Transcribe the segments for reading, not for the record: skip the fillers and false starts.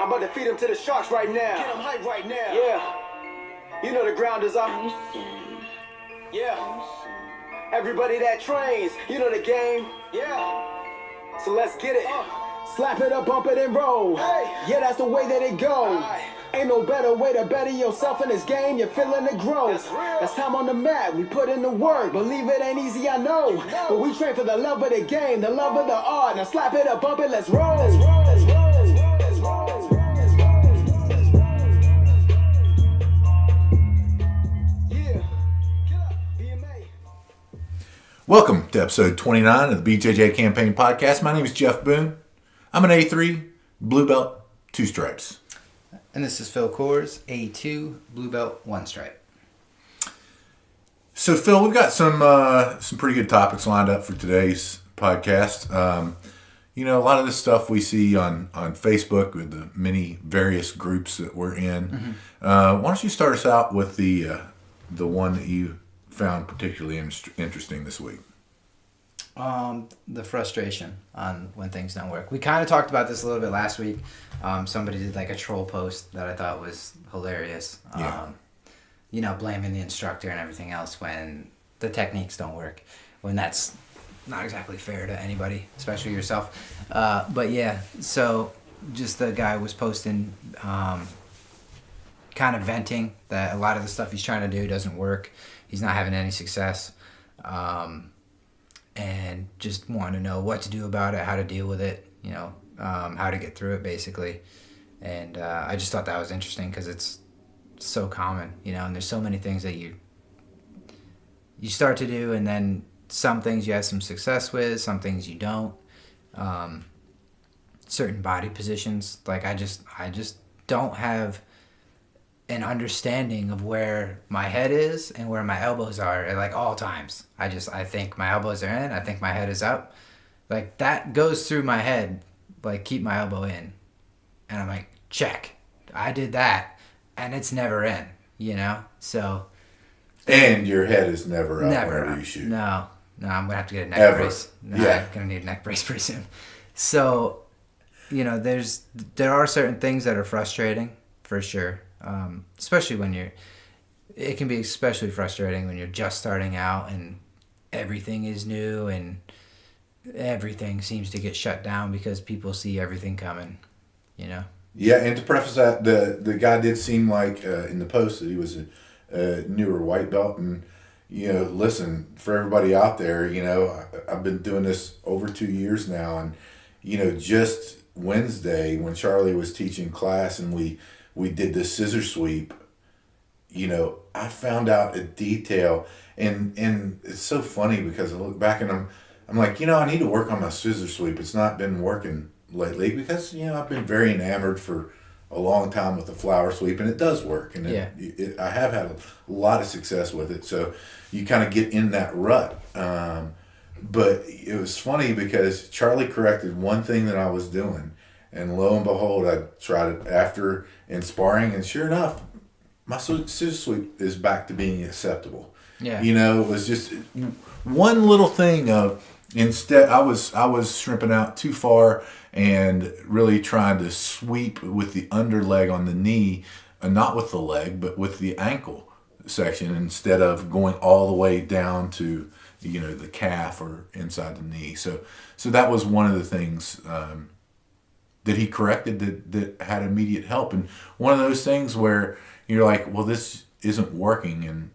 I'm about to feed him to the sharks right now. Get him hype right now. Yeah. You know the ground is up. Yeah. Everybody that trains, you know the game. Yeah. So let's get it. Slap it up, bump it, and roll. Hey. Yeah, that's the way that it goes. Ain't no better way to better yourself in this game. You're feeling the growth. That's time on the mat. We put in the work. Believe it ain't easy, I know. But we train for the love of the game, the love of the art. Now slap it up, bump it, let's roll. Let's roll. Let's roll. Let's roll. Let's roll. Let's roll. Yeah. Get up, BMA. Welcome to episode 29 of the BJJ Campaign Podcast. My name is Jeff Boone. I'm an A3, blue belt, 2 stripes. And this is Phil Coors, A2, blue belt, 1 stripe. So, Phil, we've got some pretty good topics lined up for today's podcast. A lot of this stuff we see on Facebook with the many various groups that we're in. Why don't you start us out with the one that you found particularly interesting this week? The frustration on when things don't work. We kind of talked about this a little bit last week. Somebody did like a troll post that I thought was hilarious. Blaming the instructor and everything else when the techniques don't work. When that's not exactly fair to anybody, especially yourself. But yeah, so just the guy was posting, kind of venting that a lot of the stuff he's trying to do doesn't work. He's not having any success. And just want to know what to do about it, how to deal with it, how to get through it, basically. And I just thought that was interesting because it's so common, and there's so many things that you start to do, and then some things you have some success with, some things you don't. Certain body positions, like I just don't have an understanding of where my head is and where my elbows are at like all times. I think my elbows are in, I think my head is up. Like that goes through my head, like keep my elbow in. And I'm like, check. I did that and it's never in, So And your head is never up never whenever up. you shoot. No, I'm gonna have to get a neck brace. No, Yeah. I'm gonna need a neck brace pretty soon. So, there are certain things that are frustrating for sure. Especially when it can be especially frustrating when you're just starting out and everything is new and everything seems to get shut down because people see everything coming, Yeah, and to preface that, the guy did seem like in the post that he was a newer white belt. And, listen, for everybody out there, I've been doing this over 2 years now. And, just Wednesday when Charlie was teaching class and we did the scissor sweep, I found out a detail. And it's so funny because I look back and I'm like, I need to work on my scissor sweep. It's not been working lately because, I've been very enamored for a long time with the flower sweep, and it does work. And I have had a lot of success with it. So you kind of get in that rut. But it was funny because Charlie corrected one thing that I was doing. And lo and behold, I tried it after in sparring, and sure enough, my scissor sweep is back to being acceptable. Yeah. It was just one little thing of instead I was shrimping out too far and really trying to sweep with the underleg on the knee, not with the leg, but with the ankle section instead of going all the way down to the calf or inside the knee. So that was one of the things that he corrected that had immediate help. And one of those things where you're like, well, this isn't working. And,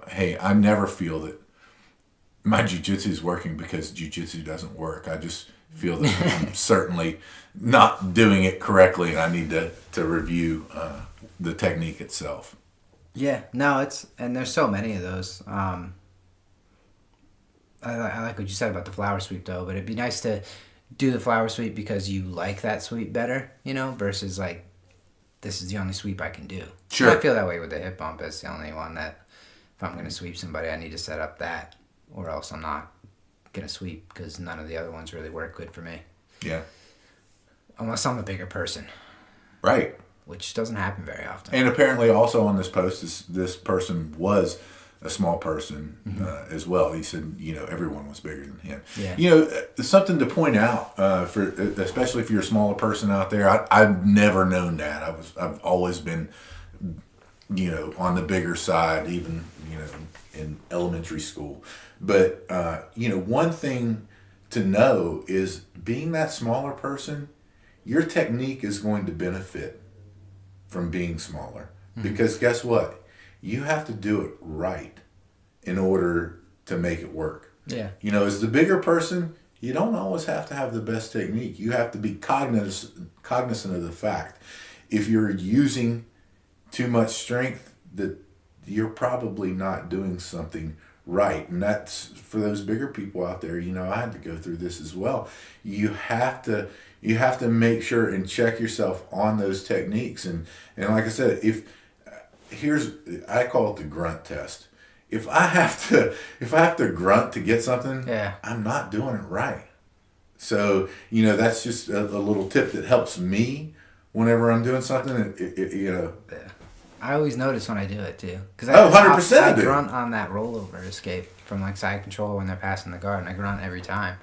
hey, I never feel that my jiu-jitsu is working because jiu-jitsu doesn't work. I just feel that I'm certainly not doing it correctly, and I need to review the technique itself. Yeah, no, and there's so many of those. I like what you said about the flower sweep, though, but it'd be nice to do the flower sweep because you like that sweep better, versus like, this is the only sweep I can do. Sure. I feel that way with the hip bump. It's the only one that if I'm going to sweep somebody, I need to set up that, or else I'm not going to sweep because none of the other ones really work good for me. Yeah. Unless I'm a bigger person. Right. Which doesn't happen very often. And apparently also on this post, this person was a small person as well. He said, everyone was bigger than him. Yeah. Something to point out especially if you're a smaller person out there. I've never known that. I've always been, on the bigger side, even in elementary school. But one thing to know is being that smaller person, your technique is going to benefit from being smaller. Because guess what? You have to do it right in order to make it work. Yeah. As the bigger person, you don't always have to have the best technique. You have to be cognizant of the fact if you're using too much strength that you're probably not doing something right. And that's for those bigger people out there. I had to go through this as well. You have to make sure and check yourself on those techniques. And like I said, I call it the grunt test. If I have to grunt to get something, I'm not doing it right. So, that's just a little tip that helps me whenever I'm doing something. I always notice when I do it too. 'Cause 100%. I grunt on that rollover escape from like side control when they're passing the guard, and I grunt every time.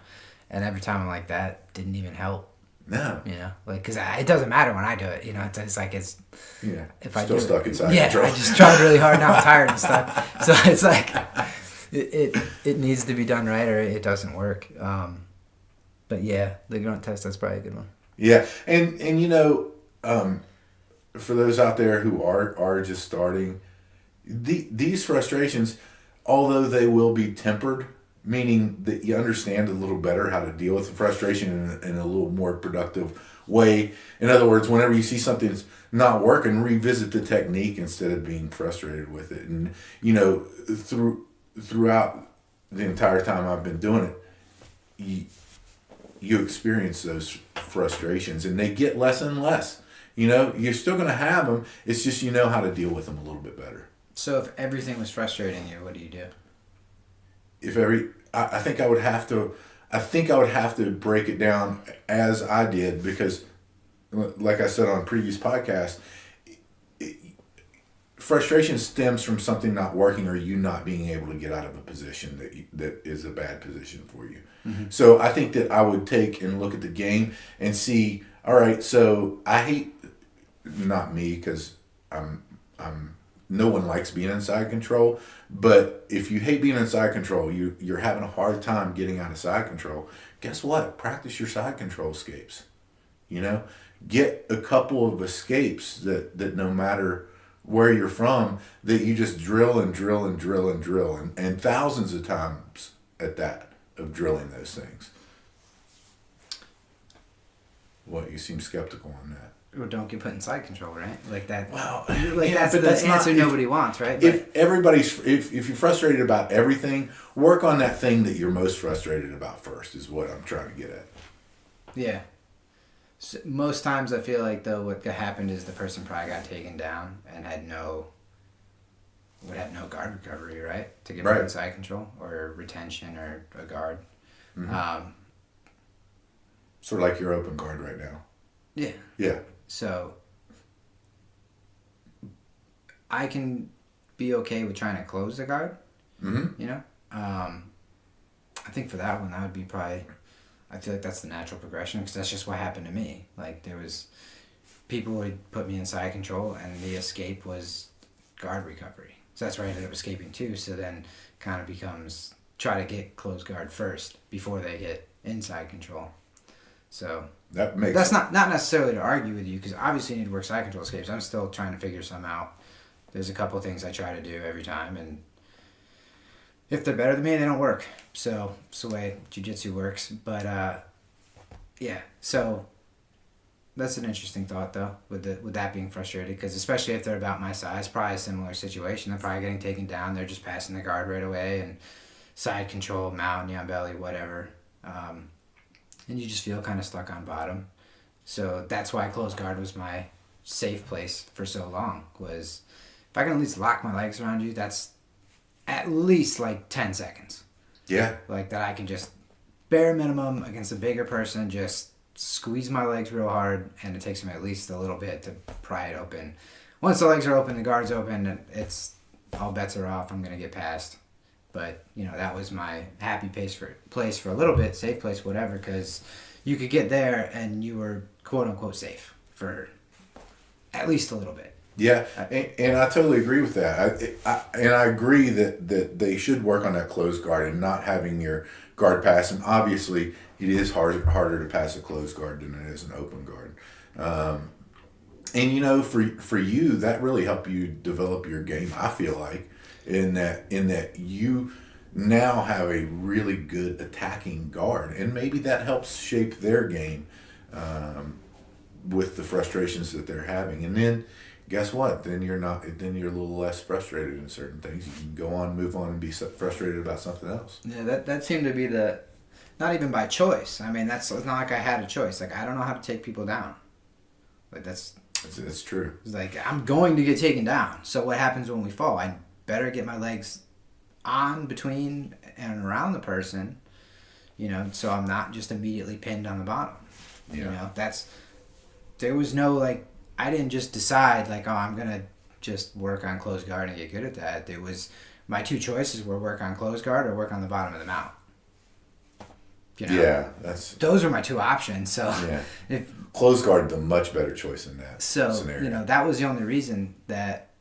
And every time I'm like, that didn't even help. No. Because it doesn't matter when I do it. It's like it's. Yeah. If I still do stuck it, inside yeah, control. I just tried really hard. Now I'm tired and stuff. So it's like, it needs to be done right, or it doesn't work. But yeah, the grunt test, that's probably a good one. Yeah, and for those out there who are just starting, these frustrations, although they will be tempered, meaning that you understand a little better how to deal with the frustration in a little more productive way. In other words, whenever you see something that's not working, revisit the technique instead of being frustrated with it. And throughout the entire time I've been doing it, you experience those frustrations, and they get less and less. You're still going to have them. It's just how to deal with them a little bit better. So if everything was frustrating you, what do you do? I think I would have to break it down as I did, because like I said on previous podcasts, frustration stems from something not working or you not being able to get out of a position that is a bad position for you. Mm-hmm. So I think that I would take and look at the game and see, all right, so I hate, not me, because I'm no one likes being in side control, but if you hate being in side control, you're having a hard time getting out of side control, guess what? Practice your side control escapes. Get a couple of escapes that no matter where you're from, that you just drill and drill and drill and drill, and thousands of times at that, of drilling those things. What, you seem skeptical on that? Or don't get put in side control, right? Like that. Well, that's the answer nobody wants, right? If you're frustrated about everything, work on that thing that you're most frustrated about first, is what I'm trying to get at. Yeah. So most times I feel like, though, what happened is the person probably got taken down and would have no guard recovery, right? To get put in side control or retention or a guard. Mm-hmm. Sort of like your open guard right now. Yeah. Yeah. So I can be okay with trying to close the guard. Mm-hmm. I think for that one, that would be probably, I feel like that's the natural progression, because that's just what happened to me. Like, there was, people would put me in side control, and the escape was guard recovery. So that's where I ended up escaping too. So then kind of becomes, try to get closed guard first before they get inside control. So that's not necessarily to argue with you, because obviously you need to work side control escapes. I'm still trying to figure some out. There's a couple things I try to do every time, and if they're better than me, they don't work. So it's the way Jiu-Jitsu works. But yeah, so that's an interesting thought, though, with that being frustrated, because especially if they're about my size, probably a similar situation. They're probably getting taken down. They're just passing the guard right away, and side control, mount, knee on belly, whatever. And you just feel kind of stuck on bottom. So that's why closed guard was my safe place for so long, was if I can at least lock my legs around you, that's at least like 10 seconds. Yeah. Like that I can just, bare minimum against a bigger person, just squeeze my legs real hard, and it takes me at least a little bit to pry it open. Once the legs are open, the guard's open, it's all bets are off. I'm gonna get past. But that was my happy place for a little bit, safe place, whatever, because you could get there and you were quote unquote safe for at least a little bit. Yeah, and I totally agree with that. I agree that they should work on that closed guard and not having your guard pass. And obviously, it is harder to pass a closed guard than it is an open guard. And for you, that really helped you develop your game. I feel like in that you now have a really good attacking guard, and maybe that helps shape their game with the frustrations that they're having. And then guess what? Then you're a little less frustrated in certain things. You can go on, move on, and be frustrated about something else. Yeah, that seemed to be not even by choice. I mean, it's not like I had a choice. Like, I don't know how to take people down. Like, that's true. It's like, I'm going to get taken down. So what happens when we fall? I better get my legs on, between, and around the person, so I'm not just immediately pinned on the bottom. Yeah. There was no, like, I didn't just decide, like, oh, I'm going to just work on closed guard and get good at that. It was, my two choices were work on closed guard or work on the bottom of the mount. Yeah, those are my two options. So yeah. Closed guard, the much better choice in that scenario. That was the only reason that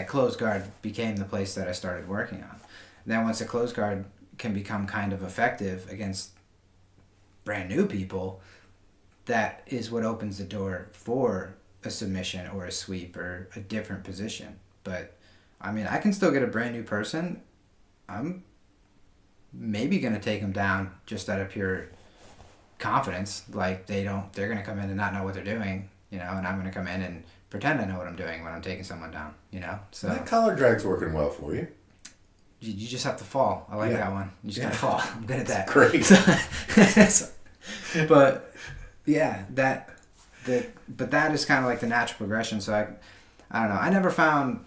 closed guard became the place that I started working on. And then once a closed guard can become kind of effective against brand new people, that is what opens the door for a submission or a sweep or a different position. But I mean, I can still get a brand new person. I'm maybe going to take them down just out of pure confidence. Like, they're going to come in and not know what they're doing, and I'm going to come in and pretend I know what I'm doing when I'm taking someone down, So that collar drag's working well for you. You just have to fall. I like that one. You just got to fall. I'm good at that. Great. But yeah, but that is kind of like the natural progression. So I don't know. I never found,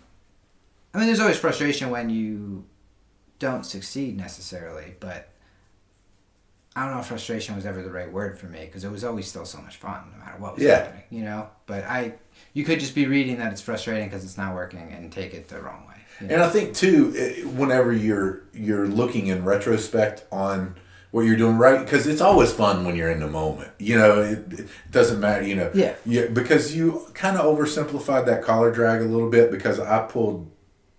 there's always frustration when you don't succeed necessarily, but I don't know if frustration was ever the right word for me, because it was always still so much fun no matter what was happening, but you could just be reading that it's frustrating because it's not working and take it the wrong way. And I think too, whenever you're looking in retrospect on what you're doing right, because it's always fun when you're in the moment. It doesn't matter. Yeah. Because you kind of oversimplified that collar drag a little bit, because I pulled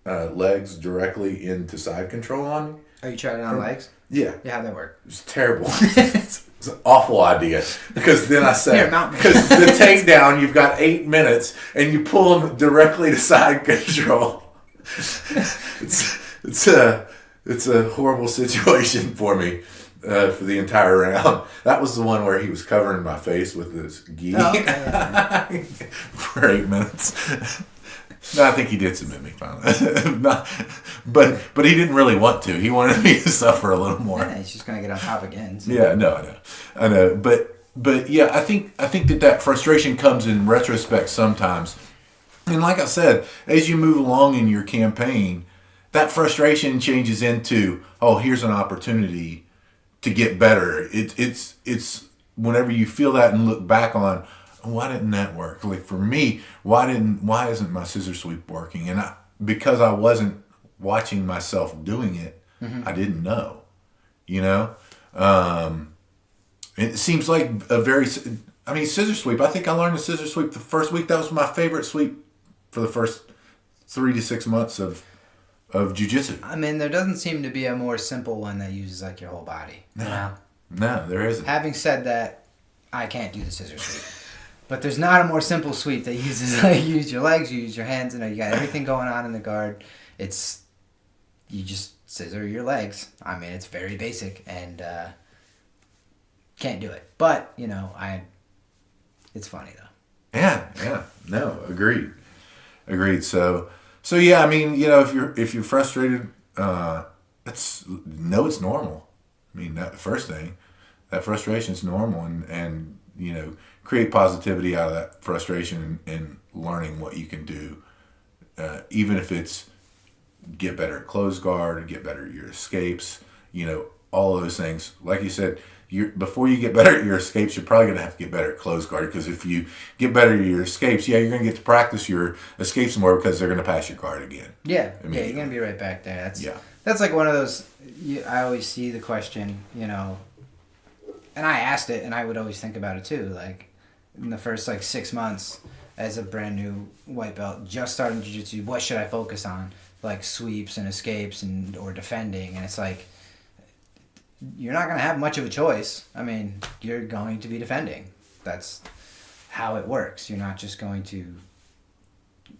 legs directly into side control on me. Oh, you tried it on legs? Yeah. Yeah, how'd that work? It was terrible. It's an awful idea, because then I said, Here, because the takedown, you've got 8 minutes, and you pull them directly to side control. It's a horrible situation for me for the entire round. That was the one where he was covering my face with his gi for 8 minutes. No, I think he did submit me finally. But he didn't really want to. He wanted me to suffer a little more. Yeah, he's just gonna get on top again. So. Yeah, I know. But yeah, I think that frustration comes in retrospect sometimes. And like I said, as you move along in your campaign, that frustration changes into, oh, here's an opportunity to get better. It's whenever you feel that and look back on, why didn't that work? Like for me, why isn't my scissor sweep working? And because I wasn't watching myself doing it, I didn't know. It seems like scissor sweep. I think I learned the scissor sweep the first week. That was my favorite sweep for the first 3 to 6 months of Jiu-Jitsu. There doesn't seem to be a more simple one that uses like your whole body. No, there isn't. Having said that, I can't do the scissor sweep. But there's not a more simple sweep that uses you use your legs, you use your hands, you got everything going on in the guard. You just scissor your legs. It's very basic and can't do it. But, it's funny though. Yeah. No, agreed. So yeah, if you're frustrated, it's normal. That first thing, that frustration is normal, and create positivity out of that frustration and learning what you can do, even if it's get better at closed guard, get better at your escapes, all of those things. Like you said, before you get better at your escapes, you're probably going to have to get better at closed guard, because if you get better at your escapes, you're going to get to practice your escapes more, because they're going to pass your guard again. Yeah, you're going to be right back there. Yeah. That's like one of those, I always see the question, and I asked it, and I would always think about it too, like in the first 6 months as a brand new white belt, just starting jiu-jitsu, what should I focus on? Like sweeps and escapes or defending, and it's like, you're not going to have much of a choice. I mean, you're going to be defending. That's how it works. You're not just going to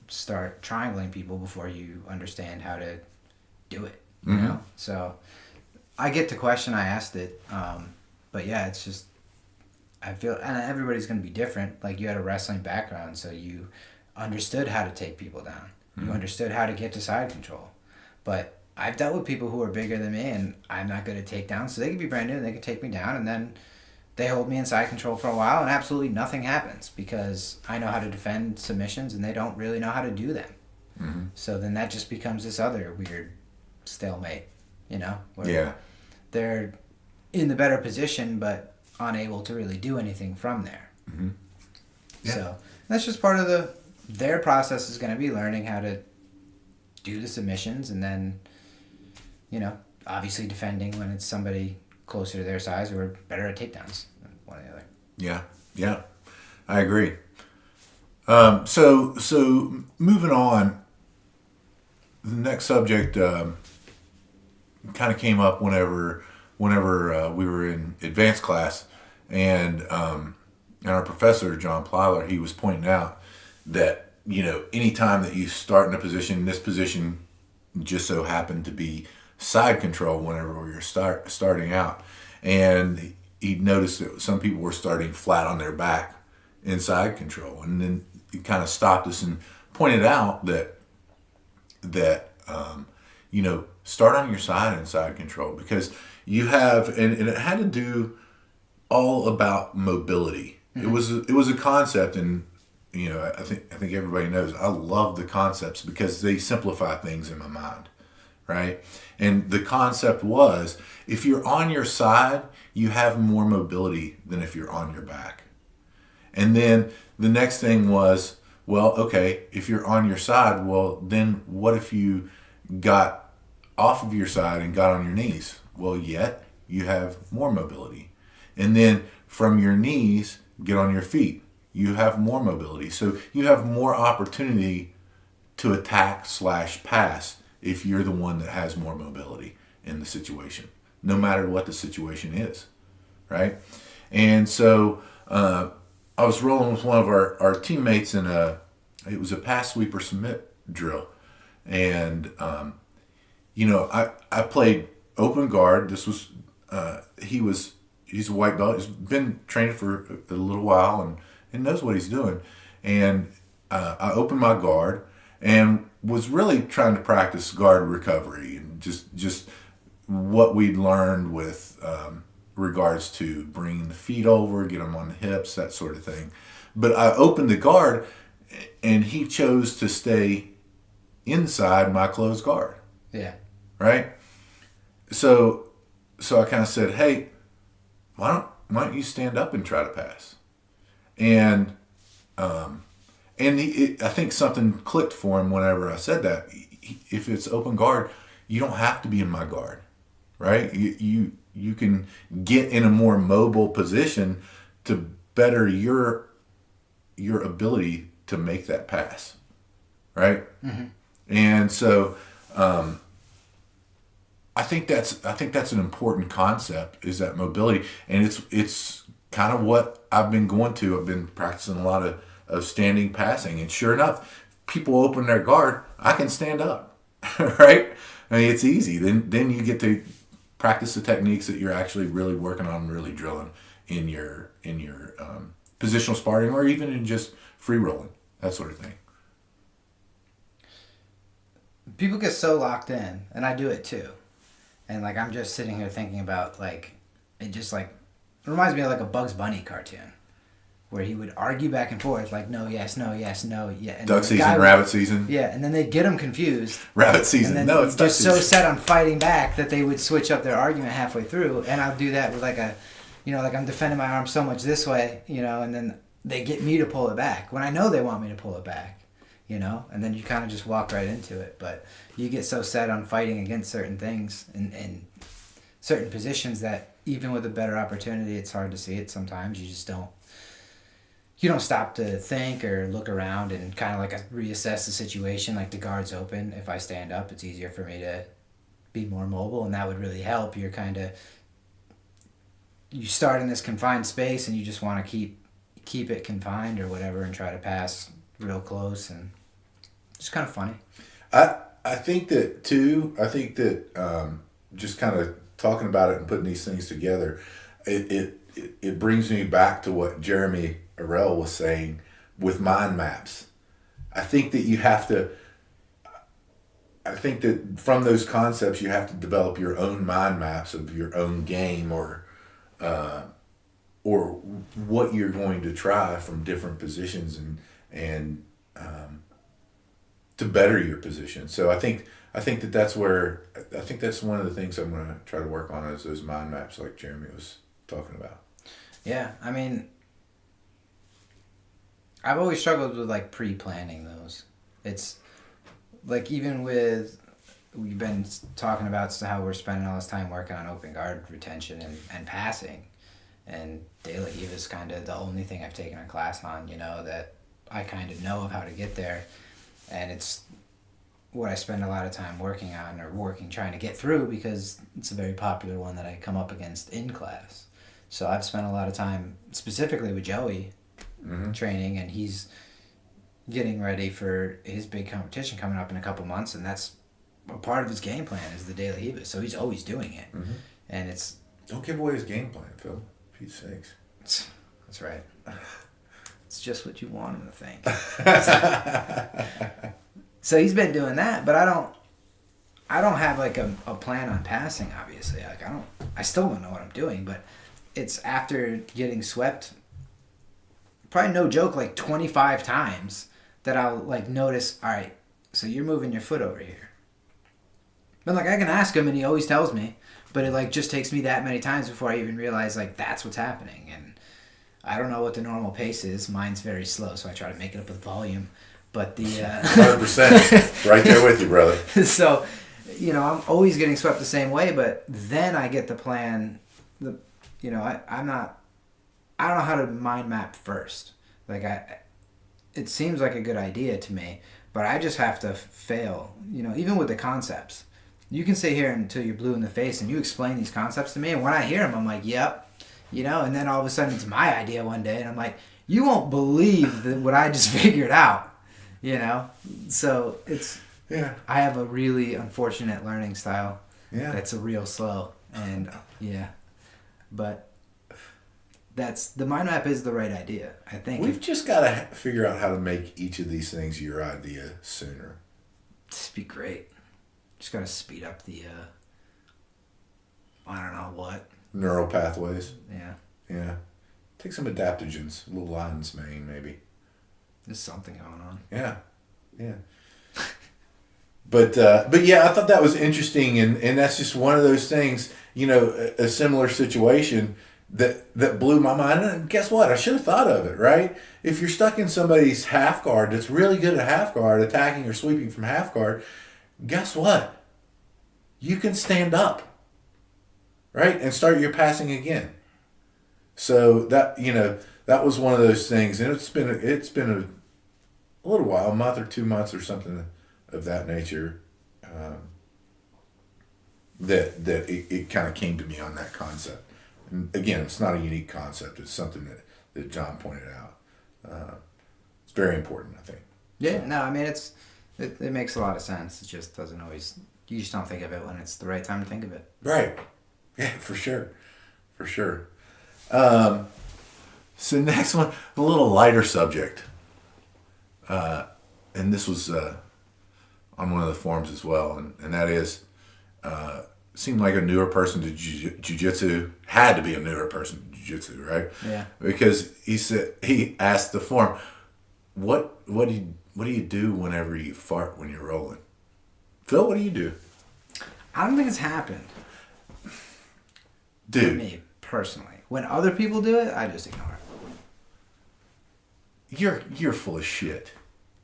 start triangling people before you understand how to do it, you know? So I get the question, I asked it, but yeah, it's just, I feel, and everybody's going to be different. Like, you had a wrestling background, so you understood how to take people down. You understood how to get to side control. But I've dealt with people who are bigger than me, and I'm not good at takedowns, so they can be brand new and they can take me down, and then they hold me in side control for a while, and absolutely nothing happens because I know how to defend submissions, and they don't really know how to do them. So then that just becomes this other weird stalemate, where they're in the better position, but unable to really do anything from there. So that's just part of their process is going to be learning how to do the submissions, and then, obviously defending when it's somebody closer to their size or better at takedowns, one or the other. Yeah, I agree. So moving on, the next subject kind of came up whenever we were in advanced class, and our professor, John Plyler, he was pointing out that, anytime that you start in a position, this position just so happened to be side control whenever we were starting out. And he noticed that some people were starting flat on their back in side control. And then he kind of stopped us and pointed out that start on your side in side control, because you have, and it had to do all about mobility. It was a concept, and I think everybody knows I love the concepts because they simplify things in my mind, right? And the concept was, if you're on your side, you have more mobility than if you're on your back. And then the next thing was, well, okay, if you're on your side, well, then what if you got off of your side and got on your knees? Well, yet you have more mobility. And then from your knees, get on your feet. You have more mobility. So you have more opportunity to attack / pass if you're the one that has more mobility in the situation, no matter what the situation is, right? And so I was rolling with one of our teammates in it was a pass, sweep, or submit drill. And, I played open guard. This was, he's a white belt. He's been training for a little while and knows what he's doing. And I opened my guard and was really trying to practice guard recovery and just what we'd learned with regards to bringing the feet over, get them on the hips, that sort of thing. But I opened the guard, and he chose to stay inside my closed guard. Yeah. Right? So I kind of said, hey, why don't you stand up and try to pass? And I think something clicked for him whenever I said that. If it's open guard, you don't have to be in my guard, right? You can get in a more mobile position to better your ability to make that pass, right? And so I think that's an important concept, is that mobility, and it's kind of what I've been going to. I've been practicing a lot of standing passing, and sure enough, people open their guard, I can stand up, right? I mean, it's easy. Then you get to practice the techniques that you're actually really working on, really drilling in your positional sparring, or even in just free rolling, that sort of thing. People get so locked in, and I do it too. And I'm just sitting here thinking about it just it reminds me of a Bugs Bunny cartoon where he would argue back and forth no, yes, no, yes, no, yeah. And duck season, rabbit season. Yeah, and then they'd get him confused. Rabbit season. And then No, it's duck just season. so set on fighting back that they would switch up their argument halfway through. And I'll do that with a like I'm defending my arm so much this way, and then they get me to pull it back when I know they want me to pull it back, and then you kind of just walk right into it. But you get so set on fighting against certain things and certain positions that even with a better opportunity, it's hard to see it sometimes. You just don't. You don't stop to think or look around and kind of like reassess the situation. Like the guard's open. If I stand up, it's easier for me to be more mobile, and that would really help. You start in this confined space, and you just want to keep it confined or whatever, and try to pass real close, and just kind of funny. I think that too. I think that just kind of talking about it and putting these things together, it brings me back to what Jeremy Arell was saying with mind maps. I think that you have to. I think that from those concepts, you have to develop your own mind maps of your own game or what you're going to try from different positions and to better your position. So I think that's one of the things I'm going to try to work on is those mind maps like Jeremy was talking about. Yeah, I mean, I've always struggled with like pre-planning those. It's like even with we've been talking about how we're spending all this time working on open guard retention and passing, and De La Hiva is kind of the only thing I've taken a class on, that I kind of know of how to get there, and it's what I spend a lot of time working on or trying to get through because it's a very popular one that I come up against in class. So I've spent a lot of time specifically with Joey training, and he's getting ready for his big competition coming up in a couple months, and that's a part of his game plan is the De La Hiva. So he's always doing it, and it's don't give away his game plan, Phil. Pete's sakes. That's right. It's just what you want him to think. So he's been doing that, but I don't have like a plan on passing. Obviously, like I still don't know what I'm doing, but it's after getting swept. Probably no joke, like 25 times that I'll like notice, all right, so you're moving your foot over here. But like I can ask him and he always tells me, but it like just takes me that many times before I even realize like that's what's happening. And I don't know what the normal pace is. Mine's very slow, so I try to make it up with volume. But the 100%, right there with you, brother. So, I'm always getting swept the same way, but then I get the plan. I don't know how to mind map first. Like it seems like a good idea to me, but I just have to fail. Even with the concepts, you can sit here until you're blue in the face and you explain these concepts to me, and when I hear them, I'm like, yep, and then all of a sudden it's my idea one day, and I'm like, you won't believe what I just figured out. So it's I have a really unfortunate learning style. Yeah, that's a real slow, and but that's the mind map is the right idea. I think we've just got to figure out how to make each of these things your idea sooner. Just be great. Just got to speed up the I don't know what neural pathways. Yeah. Take some adaptogens, a little lion's mane maybe. There's something going on. Yeah. But yeah, I thought that was interesting, and that's just one of those things, a similar situation that blew my mind. And guess what? I should have thought of it, right? If you're stuck in somebody's half guard that's really good at half guard, attacking or sweeping from half guard, guess what? You can stand up, right? And start your passing again. So that, that was one of those things, and it's been a little while, a month or 2 months or something of that nature, that it kind of came to me on that concept. And again, it's not a unique concept. It's something that John pointed out. It's very important, I think. Yeah, so. No, I mean, it makes a lot of sense. It just doesn't always, you just don't think of it when it's the right time to think of it. Right. Yeah, for sure. So next one, a little lighter subject. And this was on one of the forums as well, and that is, seemed like a newer person to Jiu-Jitsu, had to be a newer person to Jiu-Jitsu, right? Yeah. Because he asked the forum, what do you do whenever you fart when you're rolling? Phil, what do you do? I don't think it's happened. Dude. For me, personally. When other people do it, I just ignore it. You're full of shit.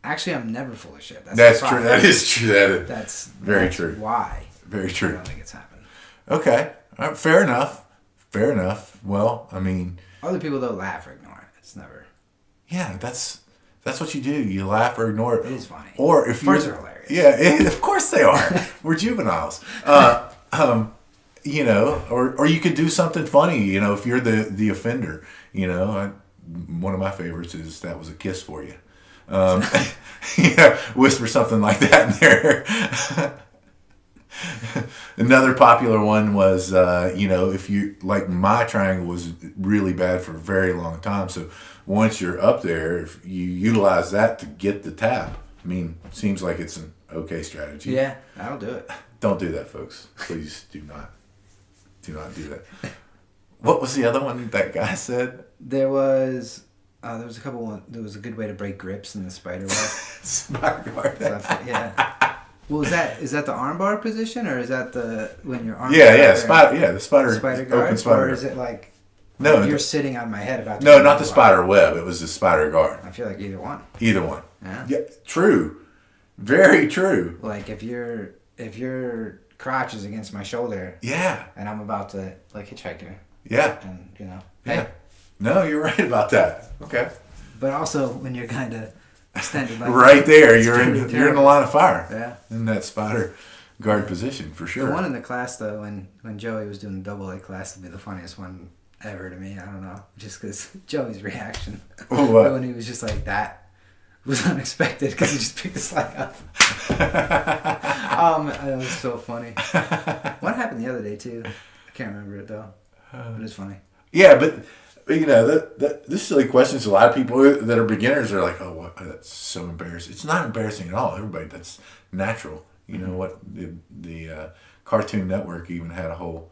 Actually, I'm never full of shit. That's true. That is true. That's very true. Why? Very true. I don't think it's happened. Okay. All right. Fair enough. Fair enough. Well, I mean, other people don't laugh or ignore it. It's never. Yeah, that's what you do. You laugh or ignore it. It is funny. Or if Farts you're are hilarious. Yeah, of course they are. We're juveniles. You know, or you could do something funny. You know, if you're the offender. You know, one of my favorites is "That was a kiss for you." Yeah, whisper something like that in there. Another popular one was, you know, if you, like my triangle was really bad for a very long time. So once you're up there, if you utilize that to get the tap, I mean, seems like it's an okay strategy. Yeah, I'll do it. Don't do that, folks. Please do not. Do not do that. What was the other one that guy said? There was a couple one. There was a good way to break grips in the spider web. Spider guard. Yeah. Well, is that the armbar position, or is that when your arm? Yeah, the spider guard, open spider. Or is it like no? You're sitting on my head about. No, not the spider web. It was the spider guard. I feel like either one. Either one. Yeah. True. Very true. Like if your crotch is against my shoulder. Yeah. And I'm about to like hitchhiker. Yeah. And Yeah. Hey. No, you're right about that. Okay. But also when you're kind of extended like right there, you're in the line of fire. Yeah. In that spider guard position for sure. The one in the class though, when Joey was doing the double leg class, would be the funniest one ever to me. I don't know, just because Joey's reaction when he was just like that was unexpected because he just picked this leg up. It was so funny. What happened the other day too? I can't remember it though, but it's funny. Yeah, but you know that this silly questions. A lot of people that are beginners are like, "Oh, what? That's so embarrassing." It's not embarrassing at all. Everybody, that's natural. You know what? The Cartoon Network even had a whole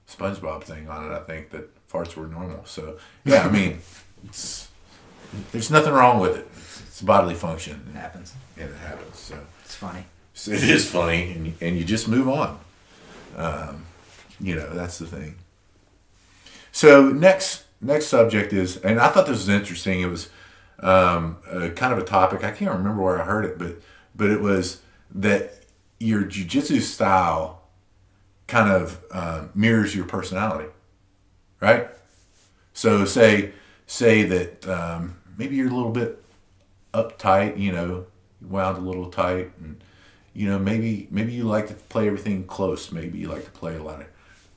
SpongeBob thing on it. I think that farts were normal. So yeah, I mean, there's nothing wrong with it. It's a bodily function. It happens. Yeah, it happens. So it's funny. So it is funny, and you just move on. You know, that's the thing. So next subject is, and I thought this was interesting. It was kind of a topic. I can't remember where I heard it, but it was that your jiu-jitsu style kind of mirrors your personality, right? So say that maybe you're a little bit uptight, you know, wound a little tight, and you know maybe you like to play everything close. Maybe you like to play a lot of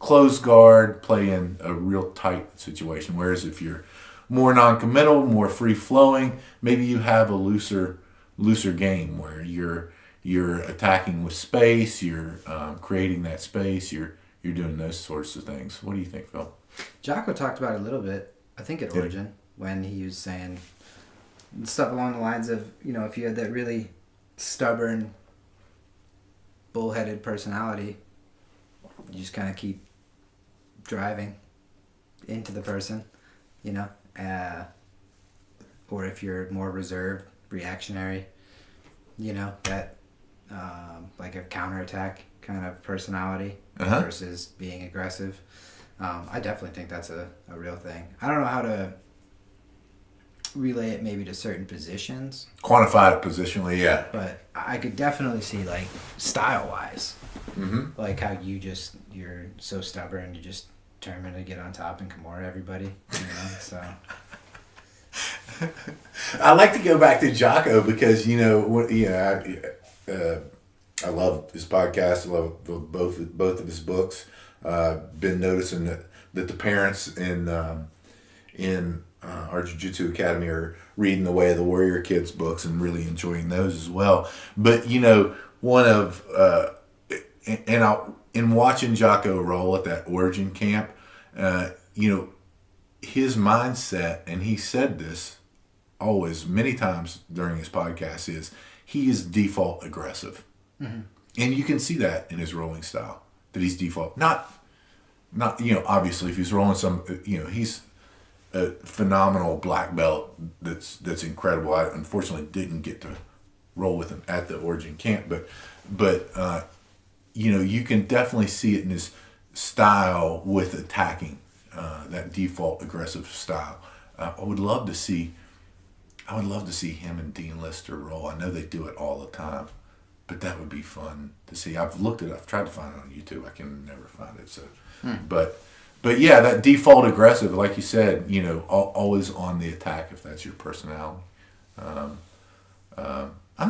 close guard, play in a real tight situation. Whereas if you're more non-committal, more free-flowing, maybe you have a looser game where you're attacking with space, you're creating that space, you're doing those sorts of things. What do you think, Phil? Jocko talked about it a little bit, I think at Origin, when he was saying stuff along the lines of, you know, if you had that really stubborn, bullheaded personality, you just kind of keep driving into the person, you know, or if you're more reserved, reactionary, you know, that like a counterattack kind of personality versus being aggressive. I definitely think that's a real thing. I don't know how to relay it maybe to certain positions. Quantify it positionally, yeah. But I could definitely see, like, style-wise, like how you're so stubborn, you're just determined to get on top and Kimura everybody, you know, so. I like to go back to Jocko because, you know, I love his podcast. I love both of his books. Been noticing that the parents in our Jiu-Jitsu Academy are reading the Way of the Warrior Kids books and really enjoying those as well. But, you know, one of, in watching Jocko roll at that Origin camp, you know, his mindset, and he said this always many times during his podcast, is he is default aggressive. Mm-hmm. And you can see that in his rolling style, that he's default. Not, you know, obviously if he's rolling you know, he's a phenomenal black belt that's incredible. I unfortunately didn't get to roll with him at the Origin camp, but you know, you can definitely see it in his style with attacking. that default aggressive style. I would love to see him and Dean Lister roll. I know they do it all the time, but that would be fun to see. I've tried to find it on YouTube. I can never find it. So, but yeah, that default aggressive, like you said, always on the attack if that's your personality. I'm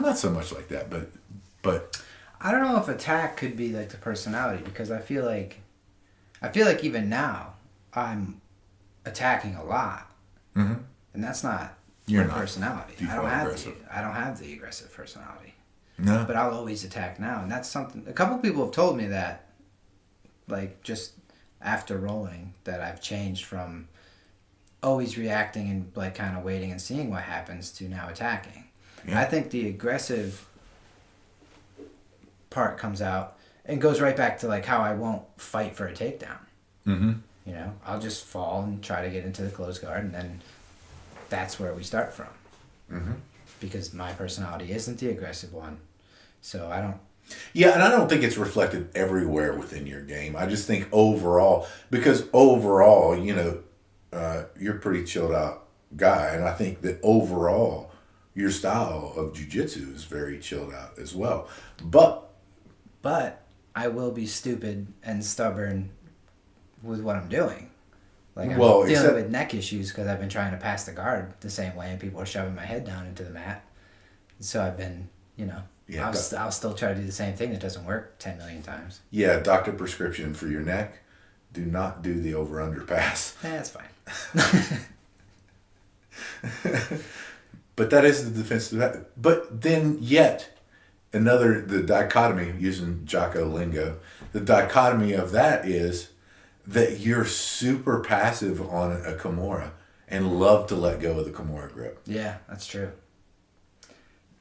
not so much like that, but I don't know if attack could be like the personality, because I feel like even now I'm attacking a lot, and that's not my personality. I don't have the aggressive personality. No, but I'll always attack now, and that's something. A couple people have told me that, like, just after rolling, that I've changed from always reacting and like kind of waiting and seeing what happens to now attacking. Yeah. I think the aggressive part comes out and goes right back to like how I won't fight for a takedown. I'll just fall and try to get into the closed guard, and then that's where we start from. Because my personality isn't the aggressive one, so I don't. Yeah, and I don't think it's reflected everywhere within your game. I just think overall, because overall, you're a pretty chilled out guy, and I think that overall your style of jiu-jitsu is very chilled out as well. But I will be stupid and stubborn with what I'm doing. Like, I'm dealing with neck issues because I've been trying to pass the guard the same way, and people are shoving my head down into the mat. So I've been, I'll still try to do the same thing that doesn't work 10 million times. Yeah, doctor prescription for your neck: do not do the over/under pass. That's fine. But that is the defensive. But then yet, the dichotomy, using Jocko lingo, the dichotomy of that is that you're super passive on a Kimura and love to let go of the Kimura grip. Yeah, that's true.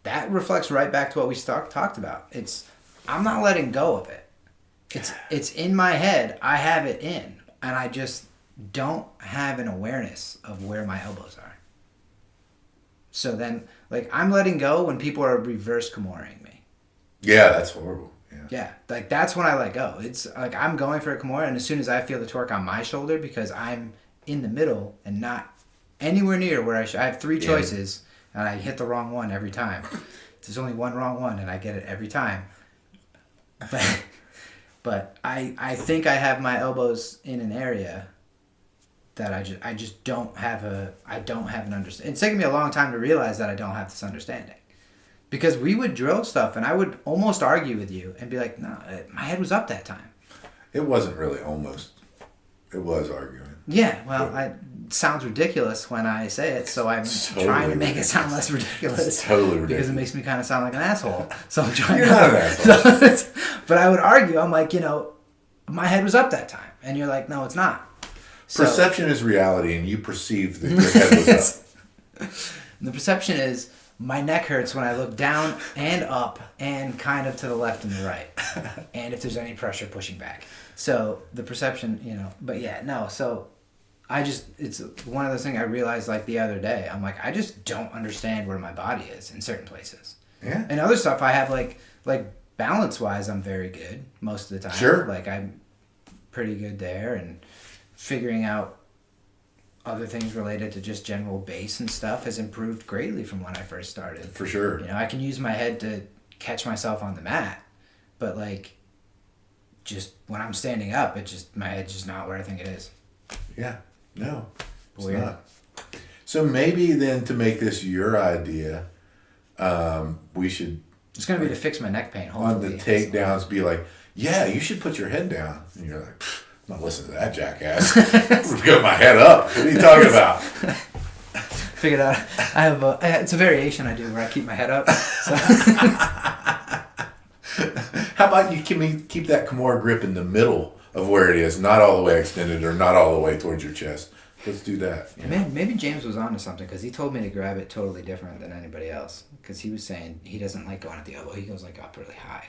That reflects right back to what we talked about. I'm not letting go of it. It's in my head. I have it in, and I just don't have an awareness of where my elbows are. So then, like, I'm letting go when people are reverse Kimura-ing me. Yeah, that's horrible. Yeah, like, that's when I let go. It's like I'm going for a Kimura, and as soon as I feel the torque on my shoulder, because I'm in the middle and not anywhere near where I have three choices, and I hit the wrong one every time. There's only one wrong one, and I get it every time. But I think I have my elbows in an area that I just don't have an understanding. It's taken me a long time to realize that I don't have this understanding. Because we would drill stuff, and I would almost argue with you and be like, no, my head was up that time. It wasn't really almost. It was arguing. Yeah, well, it sounds ridiculous when I say it, so I'm trying to make it sound less ridiculous. It's totally ridiculous. Because it makes me kind of sound like an asshole. So I'm trying You're not an asshole. But I would argue, I'm like, my head was up that time. And you're like, no, it's not. Perception is reality, and you perceive that your head was up. The perception is my neck hurts when I look down and up and kind of to the left and the right. And if there's any pressure pushing back. So the perception, but yeah, no. So it's one of those things I realized like the other day. I'm like, I just don't understand where my body is in certain places. Yeah. And other stuff I have like balance wise, I'm very good most of the time. Sure. Like I'm pretty good there, and figuring out other things related to just general base and stuff has improved greatly from when I first started. For sure. I can use my head to catch myself on the mat, but like just when I'm standing up, my head's just not where I think it is. Yeah. No. It's Weird. not. So maybe then, to make this your idea, we should. It's gonna be to fix my neck pain. Hopefully. On the takedowns, be like, yeah, you should put your head down, and you're like, I'm not listening to that jackass. I'm got my head up. What are you talking about? Figured out. I have it's a variation I do where I keep my head up. So. How about you keep that Kimura grip in the middle of where it is, not all the way extended or not all the way towards your chest? Let's do that. Maybe James was onto something, because he told me to grab it totally different than anybody else. Because he was saying he doesn't like going at the elbow. He goes like up really high.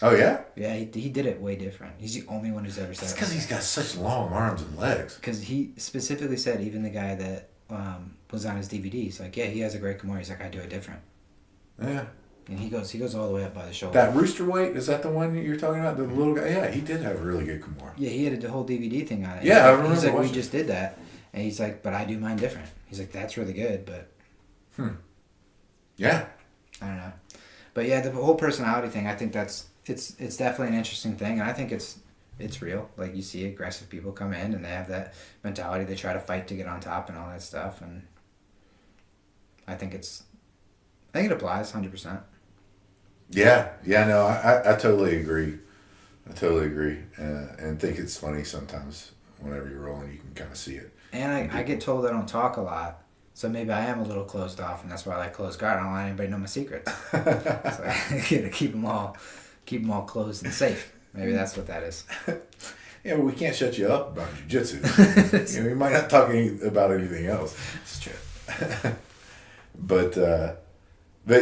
Oh, yeah? Yeah, he did it way different. He's the only one who's ever said it. It's because he's got such long arms and legs. Because he specifically said, even the guy that was on his DVD, he's like, yeah, he has a great Kimura. He's like, I do it different. Yeah. and he goes all the way up by the shoulder. That rooster weight, is that the one you're talking about? The little guy? Yeah, he did have a really good Kimura. Yeah, he had a whole DVD thing on it. Yeah, I remember. He's like, we watching just did that, and he's like, but I do mine different. He's like, that's really good, but. Yeah. I don't know, but yeah, the whole personality thing. I think it's definitely an interesting thing, and I think it's real. Like, you see aggressive people come in and they have that mentality. They try to fight to get on top and all that stuff, and I think it applies 100%. Yeah, no, I totally agree. And think it's funny sometimes whenever you're rolling, you can kind of see it. And I get told I don't talk a lot, so maybe I am a little closed off, and that's why I like closed guard. I don't want anybody to know my secrets. So I gotta keep them all closed and safe. Maybe that's what that is. Yeah, but we can't shut you up about jiu-jitsu. We might not talk about anything else. It's true. But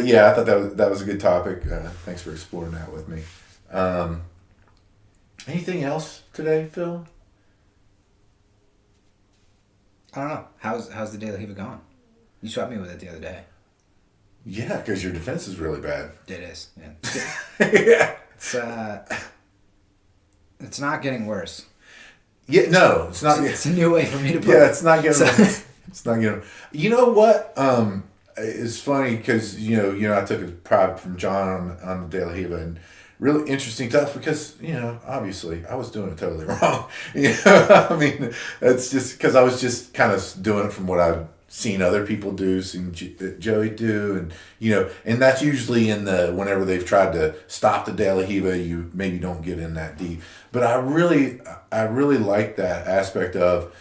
yeah, I thought that was a good topic. Thanks for exploring that with me. Anything else today, Phil? I don't know. How's the De La Hiva going? You swept me with it the other day. Yeah, because your defense is really bad. It is. Yeah. Yeah. It's not getting worse. Yeah, no, it's not. It's a new way for me to put it. Yeah, it's not getting. It's not getting. You know what? It's funny because I took a private from John on the De La Hiva, and really interesting stuff because obviously I was doing it totally wrong. I mean, it's just because I was just kind of doing it from what I've seen other people do, seen Joey do, and and that's usually in whenever they've tried to stop the De La Hiva, you maybe don't get in that deep. But I really like that aspect of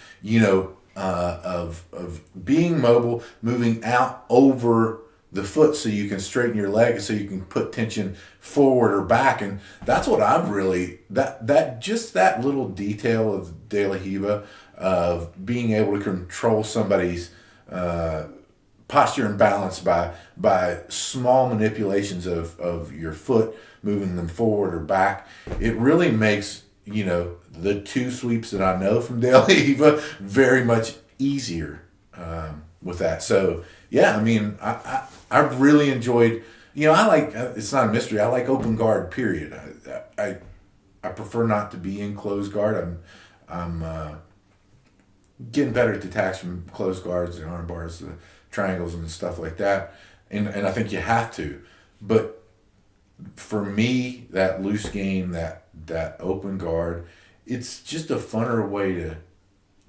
of being mobile, moving out over the foot so you can straighten your leg, so you can put tension forward or back, and that's what I've really that little detail of De La Hiva of being able to control somebody's posture and balance by small manipulations of your foot, moving them forward or back. It really makes the two sweeps that I know from De La Hiva very much easier with that. So yeah, I mean, I really enjoyed. I like. It's not a mystery. I like open guard. Period. I prefer not to be in closed guard. I'm getting better at attacks from closed guards, the arm bars, the triangles, and stuff like that. And I think you have to. But for me, that loose game, that open guard, it's just a funner way to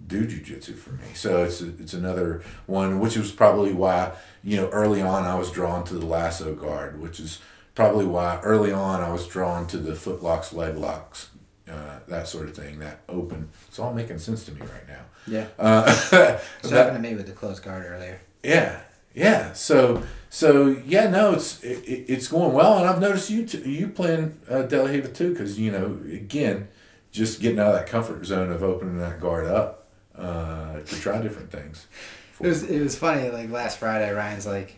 do jiu-jitsu for me. So it's another one, which was probably why early on I was drawn to the lasso guard, which is probably why early on I was drawn to the foot locks, leg locks, that sort of thing. That open, it's all making sense to me right now. Yeah. So happened to me with the closed guard earlier. Yeah. So yeah, no, it's going well, and I've noticed you playing De La Hiva too, because again, just getting out of that comfort zone of opening that guard up to try different things. It was funny. Like last Friday, Ryan's like,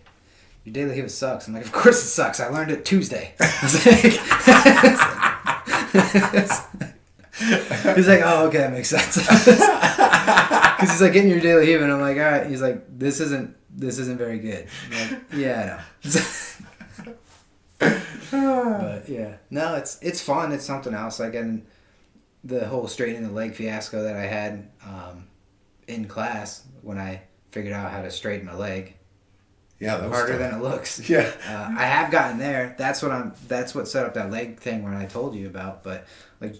"Your De La Hiva sucks." I'm like, "Of course it sucks. I learned it Tuesday." He's like, "Oh, okay, that makes sense." Because he's like, "Getting your De La Hiva," and I'm like, "All right." He's like, "This isn't very good." I'm like, "Yeah, I know." But yeah, no, it's fun. It's something else. Like, and the whole straightening the leg fiasco that I had in class when I figured out how to straighten a leg. Yeah, that was harder tough. than it looks. Yeah, I have gotten there. That's what set up that leg thing when I told you about. But like,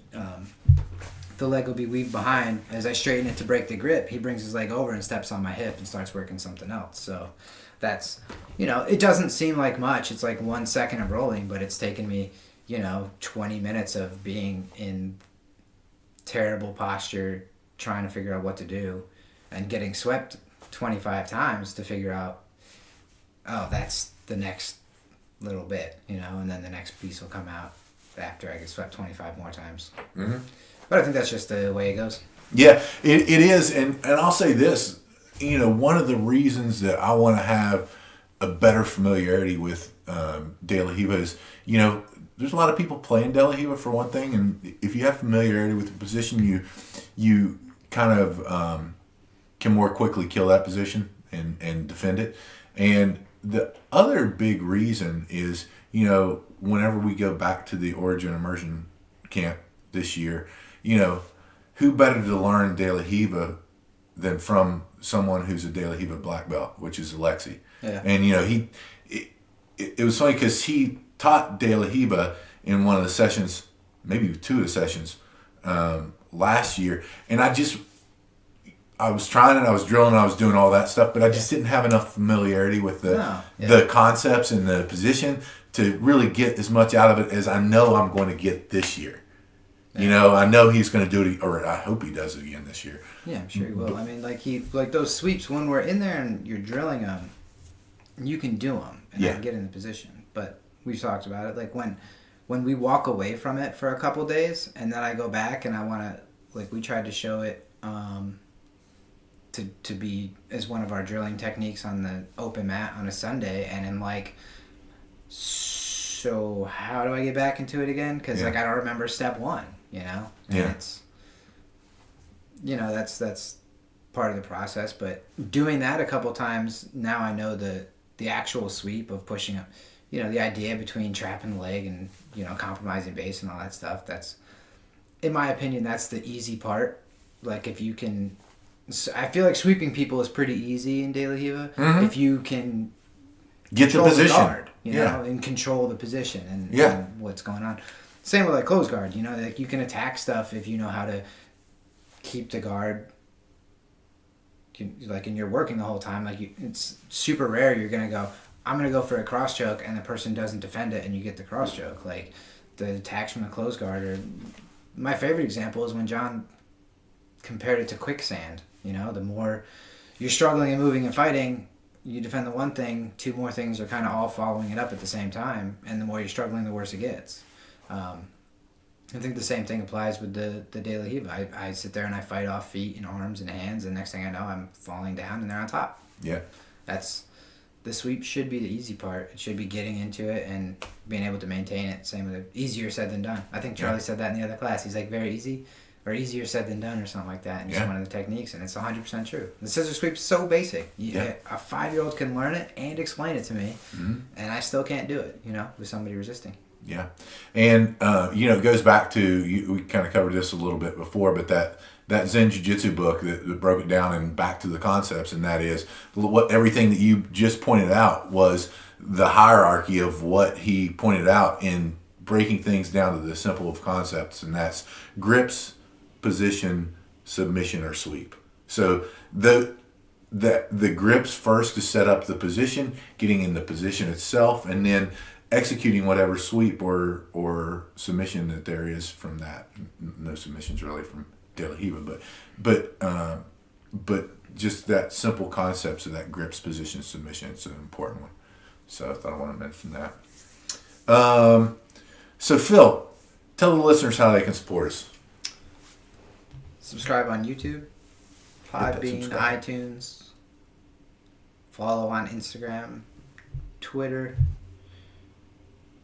the leg will be weaved behind as I straighten it to break the grip. He brings his leg over and steps on my hip and starts working something else. So that's it doesn't seem like much. It's like 1 second of rolling, but it's taken me 20 minutes of being in terrible posture, trying to figure out what to do, and getting swept 25 times to figure out, oh, that's the next little bit, and then the next piece will come out after I get swept 25 more times. Mm-hmm. But I think that's just the way it goes. Yeah, it is. And I'll say this, one of the reasons that I want to have a better familiarity with De La Hiva is, there's a lot of people playing De La Hiva for one thing, and if you have familiarity with the position, you kind of can more quickly kill that position and defend it. And the other big reason is whenever we go back to the Origin Immersion camp this year, who better to learn De La Hiva than from someone who's a De La Hiva black belt, which is Alexi. Yeah. And, it was funny because he taught De La Hiva in one of the sessions, maybe 2 of the sessions last year. And I was trying it, I was drilling, I was doing all that stuff, but I just didn't have enough familiarity with the concepts and the position to really get as much out of it as I know I'm going to get this year. I know he's going to do it, or I hope he does it again this year. Yeah, I'm sure he will. I mean, like those sweeps, when we're in there and you're drilling them, you can do them and I can get in the position. But we've talked about it. Like when we walk away from it for a couple days and then I go back and I want to, like we tried to show it to be as one of our drilling techniques on the open mat on a Sunday, and I'm like, so how do I get back into it again? Because I don't remember step 1. And it's, that's part of the process. But doing that a couple times, now I know the actual sweep of pushing up, the idea between trapping the leg and, compromising base and all that stuff. That's, in my opinion, that's the easy part. Like if you can, I feel like sweeping people is pretty easy in De La Hiva. Mm-hmm. If you can get the position, guard, and control the position and what's going on. Same with like close guard, like you can attack stuff if you know how to keep the guard. Like, and you're working the whole time. Like, it's super rare you're gonna go, I'm gonna go for a cross choke, and the person doesn't defend it, and you get the cross choke. Like, the attacks from the close guard are. My favorite example is when John compared it to quicksand. The more you're struggling and moving and fighting, you defend the one thing, 2 more things are kind of all following it up at the same time, and the more you're struggling, the worse it gets. I think the same thing applies with the De La Hiva. I sit there and I fight off feet and arms and hands, and next thing I know, I'm falling down and they're on top. Yeah. The sweep should be the easy part. It should be getting into it and being able to maintain it. Same with it. Easier said than done. I think Charlie said that in the other class. He's like, very easy, or easier said than done, or something like that. And just one of the techniques, and it's 100% true. The scissor sweep's so basic. A 5-year-old can learn it and explain it to me, and I still can't do it, with somebody resisting. Yeah. And, it goes back to, we kind of covered this a little bit before, but that Zen Jiu-Jitsu book that broke it down and back to the concepts, and that is what everything that you just pointed out was the hierarchy of what he pointed out in breaking things down to the simple of concepts, and that's grips, position, submission, or sweep. So the grips first to set up the position, getting in the position itself, and then executing whatever sweep or submission that there is from that. No submissions really from De La Hiva, but just that simple concepts of that grips, position, submission. It's an important one. So I thought I want to mention that. So Phil, tell the listeners how they can support us. Subscribe on YouTube, Podbean, iTunes. Follow on Instagram, Twitter.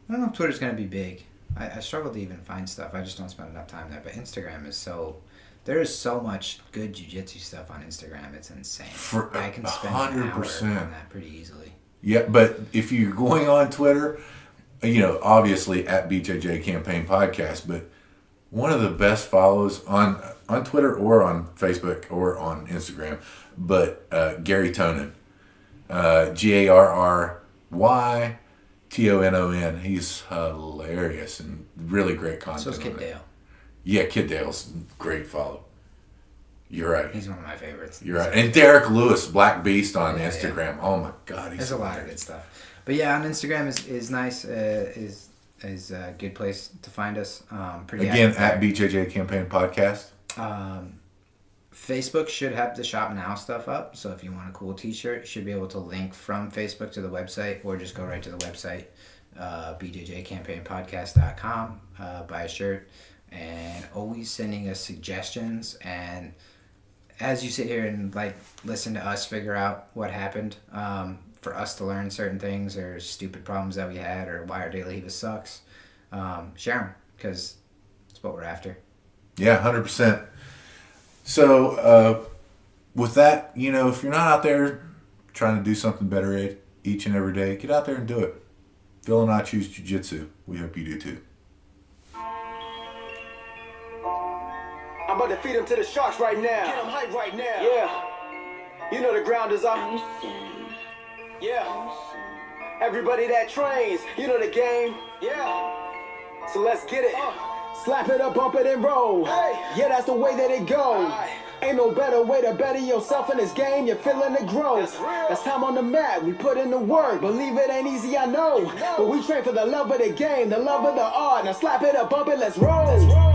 I don't know if Twitter's going to be big. I struggle to even find stuff. I just don't spend enough time there. But Instagram is there is so much good jiu-jitsu stuff on Instagram. It's insane. I can spend 100%. An hour on that pretty easily. Yeah, but if you're going on Twitter, obviously at BJJ Campaign Podcast, but one of the best follows on Twitter or on Facebook or on Instagram, but Gary Tonin. GarryTonon. He's hilarious and really great content. So is Kid Dale. Yeah, Kid Dale's great follow. You're right. He's one of my favorites. You're right. And Derek Lewis, Black Beast on Instagram. Yeah. Oh my God, there's a lot of good stuff. But yeah, on Instagram is nice. Is a good place to find us. Pretty again at BJJ Campaign Podcast. Facebook should have the Shop Now stuff up. So if you want a cool t-shirt, you should be able to link from Facebook to the website, or just go right to the website, bjjcampaignpodcast.com, buy a shirt, and always sending us suggestions. And as you sit here and listen to us figure out what happened, for us to learn certain things or stupid problems that we had or why our De La Hiva sucks, share them, because it's what we're after. Yeah, 100%. So, with that, if you're not out there trying to do something better each and every day, get out there and do it. Phil and I choose Jiu-Jitsu. We hope you do too. I'm about to feed him to the sharks right now. Get him hype right now. Yeah. You know the ground is up. Yeah. Everybody that trains, you know the game. Yeah. So let's get it. Slap it up, bump it, and roll. Hey. Yeah, that's the way that it goes. Ain't no better way to better yourself in this game. You're feeling the growth. That's time on the mat. We put in the work. Believe it ain't easy, I know. But we train for the love of the game, the love of the art. Now slap it up, bump it, let's roll.